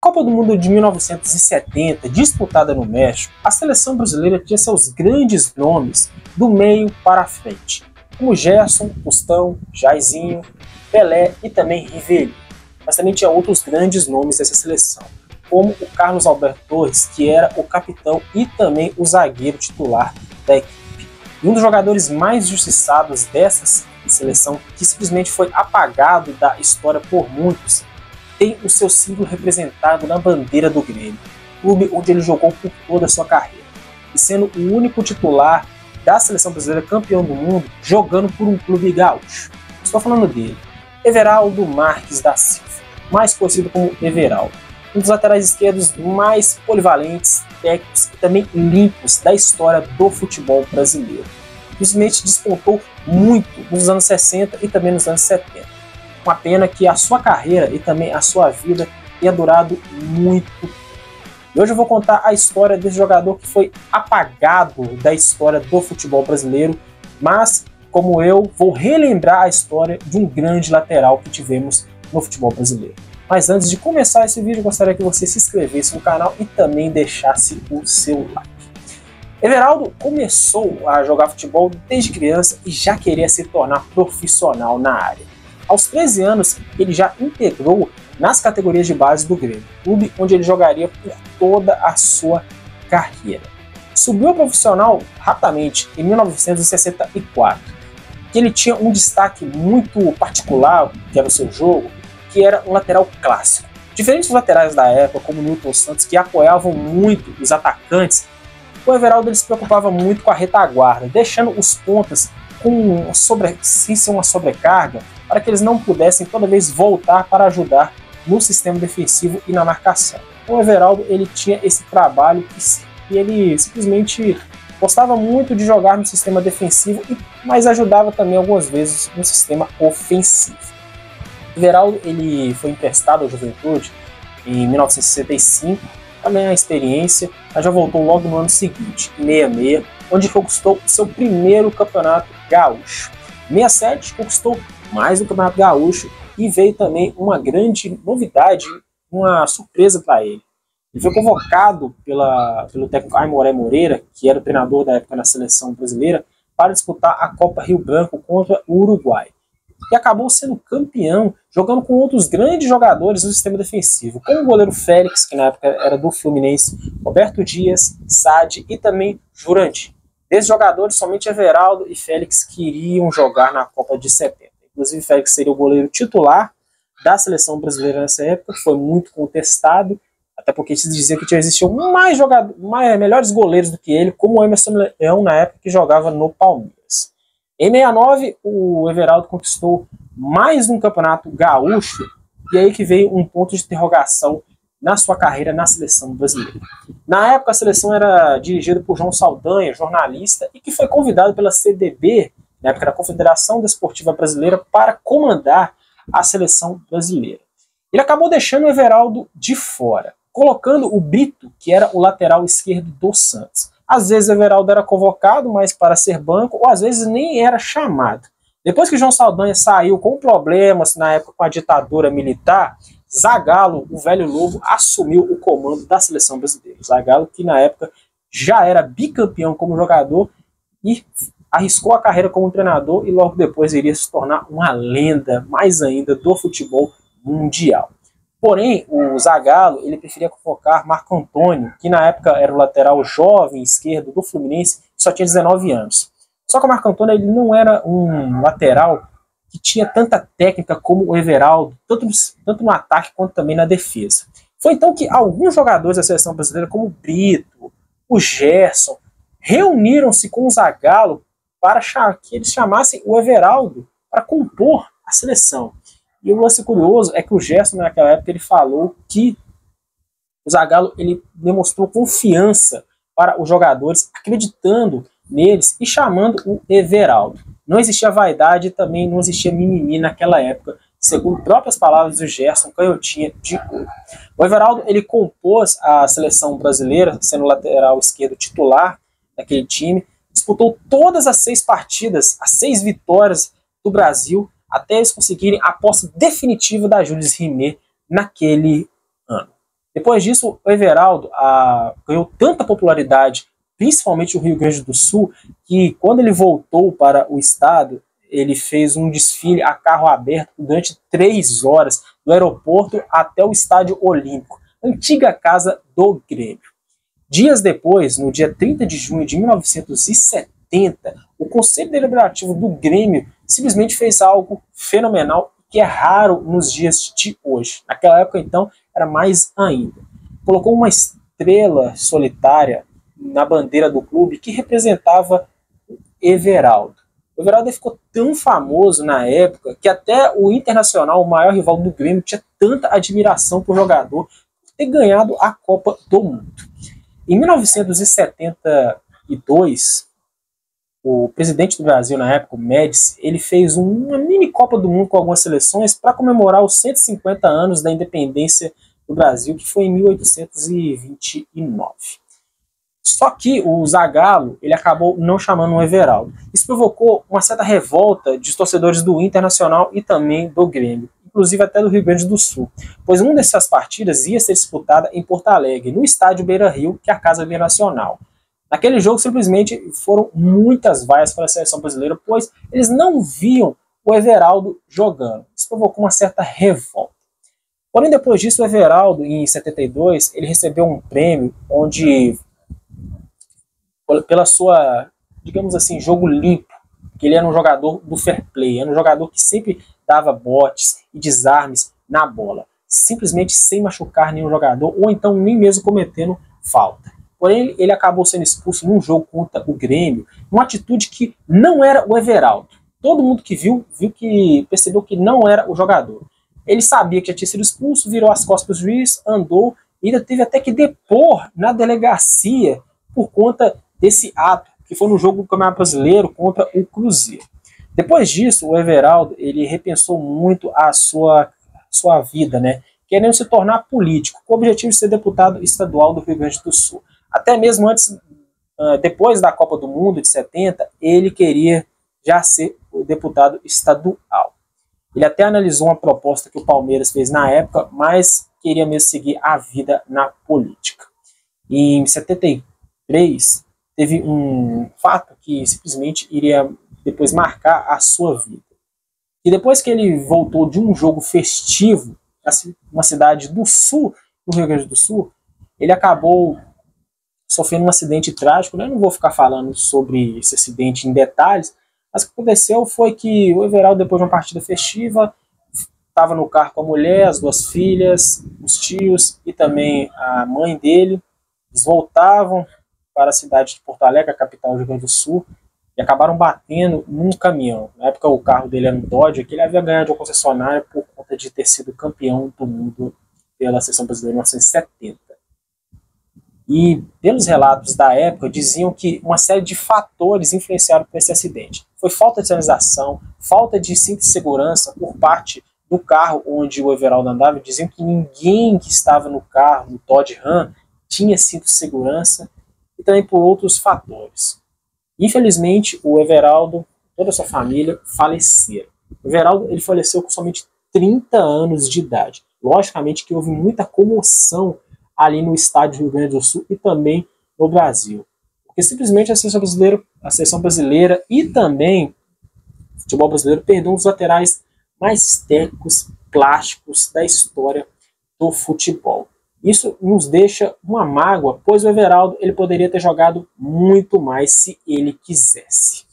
Copa do Mundo de 1970, disputada no México, a seleção brasileira tinha seus grandes nomes do meio para a frente, como Gerson, Tostão, Jairzinho, Pelé e também Rivelino. Mas também tinha outros grandes nomes dessa seleção, como o Carlos Alberto Torres, que era o capitão e também o zagueiro titular da equipe. E um dos jogadores mais injustiçados dessa seleção, que simplesmente foi apagado da história por muitos, tem o seu símbolo representado na bandeira do Grêmio, clube onde ele jogou por toda a sua carreira, e sendo o único titular da seleção brasileira campeão do mundo, jogando por um clube gaúcho. Estou falando dele, Everaldo Marques da Silva, mais conhecido como Everaldo, um dos laterais esquerdos mais polivalentes, técnicos e também limpos da história do futebol brasileiro. Simplesmente despontou muito nos anos 60 e também nos anos 70. Uma pena que a sua carreira e também a sua vida tenha durado muito tempo. E hoje eu vou contar a história desse jogador que foi apagado da história do futebol brasileiro, mas, como eu, vou relembrar a história de um grande lateral que tivemos no futebol brasileiro. Mas antes de começar esse vídeo, eu gostaria que você se inscrevesse no canal e também deixasse o seu like. Everaldo começou a jogar futebol desde criança e já queria se tornar profissional na área. Aos 13 anos, ele já integrou nas categorias de base do Grêmio, clube onde ele jogaria por toda a sua carreira. Subiu ao profissional rapidamente em 1964, que ele tinha um destaque muito particular, que era o seu jogo, que era um lateral clássico. Diferente dos laterais da época, como o Newton Santos, que apoiavam muito os atacantes, o Everaldo ele se preocupava muito com a retaguarda, deixando os pontas sem ser uma sobrecarga, para que eles não pudessem toda vez voltar para ajudar no sistema defensivo e na marcação. O Everaldo ele tinha esse trabalho que ele simplesmente gostava muito de jogar no sistema defensivo, mas ajudava também algumas vezes no sistema ofensivo. O Everaldo ele foi emprestado ao Juventude em 1965, também a experiência, mas já voltou logo no ano seguinte, em 66, onde conquistou seu primeiro campeonato gaúcho. Em 67 conquistou mais um campeonato gaúcho e veio também uma grande novidade, uma surpresa para ele. Ele foi convocado pelo técnico Aimoré Moreira, que era o treinador da época na seleção brasileira, para disputar a Copa Rio Branco contra o Uruguai. E acabou sendo campeão, jogando com outros grandes jogadores do sistema defensivo, como o goleiro Félix, que na época era do Fluminense, Roberto Dias, Sade e também Jurandir. Desses jogadores, somente Everaldo e Félix queriam jogar na Copa de 70. Inclusive, Félix seria o goleiro titular da seleção brasileira nessa época, que foi muito contestado, até porque se dizia que existiam melhores goleiros do que ele, como o Emerson Leão na época que jogava no Palmeiras. Em 69, o Everaldo conquistou mais um campeonato gaúcho, e aí que veio um ponto de interrogação na sua carreira na seleção brasileira. Na época, a seleção era dirigida por João Saldanha, jornalista, e que foi convidado pela CDB, na época da Confederação Desportiva Brasileira, para comandar a seleção brasileira. Ele acabou deixando o Everaldo de fora, colocando o Brito, que era o lateral esquerdo do Santos. Às vezes o Everaldo era convocado, mas para ser banco, ou às vezes nem era chamado. Depois que João Saldanha saiu com problemas, na época com a ditadura militar, Zagallo, o velho lobo, assumiu o comando da seleção brasileira. Zagallo, que na época já era bicampeão como jogador e arriscou a carreira como treinador e logo depois iria se tornar uma lenda, mais ainda, do futebol mundial. Porém, o Zagallo ele preferia convocar Marco Antônio, que na época era o lateral jovem esquerdo do Fluminense, que só tinha 19 anos. Só que o Marco Antônio ele não era um lateral que tinha tanta técnica como o Everaldo, tanto no ataque quanto também na defesa. Foi então que alguns jogadores da seleção brasileira, como o Brito, o Gerson, reuniram-se com o Zagallo para que eles chamassem o Everaldo para compor a seleção. E o lance curioso é que o Gerson, naquela época, ele falou que o Zagallo ele demonstrou confiança para os jogadores, acreditando neles e chamando o Everaldo. Não existia vaidade e também não existia mimimi naquela época, segundo próprias palavras do Gerson, canhotinha de ouro. O Everaldo ele compôs a seleção brasileira, sendo o lateral esquerdo titular daquele time, disputou todas as 6 partidas, as 6 vitórias do Brasil, até eles conseguirem a posse definitiva da Jules Rimet naquele ano. Depois Depois disso, o Everaldo ganhou tanta popularidade, principalmente no Rio Grande do Sul, que quando ele voltou para o estado, ele fez um desfile a carro aberto durante 3 horas, do aeroporto até o Estádio Olímpico, antiga casa do Grêmio. Dias depois, no dia 30 de junho de 1970, o Conselho Deliberativo do Grêmio simplesmente fez algo fenomenal, que é raro nos dias de hoje. Naquela época, então, era mais ainda. Colocou uma estrela solitária na bandeira do clube que representava Everaldo. O Everaldo ficou tão famoso na época que até o Internacional, o maior rival do Grêmio, tinha tanta admiração por jogador por ter ganhado a Copa do Mundo. Em 1972, o presidente do Brasil na época, o Médici, ele fez uma mini Copa do Mundo com algumas seleções para comemorar os 150 anos da independência do Brasil, que foi em 1829. Só que o Zagallo, ele acabou não chamando o Everaldo. Isso provocou uma certa revolta dos torcedores do Internacional e também do Grêmio, inclusive até do Rio Grande do Sul, pois uma dessas partidas ia ser disputada em Porto Alegre, no estádio Beira-Rio, que é a Casa Binacional. Naquele jogo, simplesmente, foram muitas vaias para a seleção brasileira, pois eles não viam o Everaldo jogando. Isso provocou uma certa revolta. Porém, depois disso, o Everaldo, em 72, ele recebeu um prêmio onde, pela sua, digamos assim, jogo limpo, que ele era um jogador do fair play, era um jogador que sempre dava botes e desarmes na bola, simplesmente sem machucar nenhum jogador, ou então nem mesmo cometendo falta. Porém, ele acabou sendo expulso num jogo contra o Grêmio, uma atitude que não era o Everaldo. Todo mundo que viu que percebeu que não era o jogador. Ele sabia que já tinha sido expulso, virou as costas para o juiz, andou, e ainda teve até que depor na delegacia por conta desse ato, que foi no jogo do Campeonato Brasileiro contra o Cruzeiro. Depois disso, o Everaldo, ele repensou muito a sua vida, né? Querendo se tornar político, com o objetivo de ser deputado estadual do Rio Grande do Sul. Até mesmo antes, depois da Copa do Mundo de 70, ele queria já ser o deputado estadual. Ele até analisou uma proposta que o Palmeiras fez na época, mas queria mesmo seguir a vida na política. Em 73, teve um fato que simplesmente iria depois marcar a sua vida. E depois que ele voltou de um jogo festivo, uma cidade do sul, do Rio Grande do Sul, ele acabou sofrendo um acidente trágico, né? Eu não vou ficar falando sobre esse acidente em detalhes, mas o que aconteceu foi que o Everaldo, depois de uma partida festiva, estava no carro com a mulher, as 2 filhas, os tios e também a mãe dele. Eles voltavam para a cidade de Porto Alegre, a capital do Rio Grande do Sul, e acabaram batendo num caminhão. Na época o carro dele era um Dodge, que ele havia ganhado de uma concessionária por conta de ter sido campeão do mundo pela seleção brasileira em 1970. E pelos relatos da época, diziam que uma série de fatores influenciaram por esse acidente. Foi falta de sinalização, falta de cinto de segurança por parte do carro onde o Everaldo andava. Diziam que ninguém que estava no carro, no Dodge Ram, tinha cinto de segurança, e também por outros fatores. Infelizmente, o Everaldo, toda a sua família, faleceram. O Everaldo, ele faleceu com somente 30 anos de idade. Logicamente que houve muita comoção ali no estádio do Rio Grande do Sul e também no Brasil. Porque simplesmente a seleção brasileira e também o futebol brasileiro perdeu um dos laterais mais técnicos, plásticos da história do futebol. Isso nos deixa uma mágoa, pois o Everaldo ele poderia ter jogado muito mais se ele quisesse.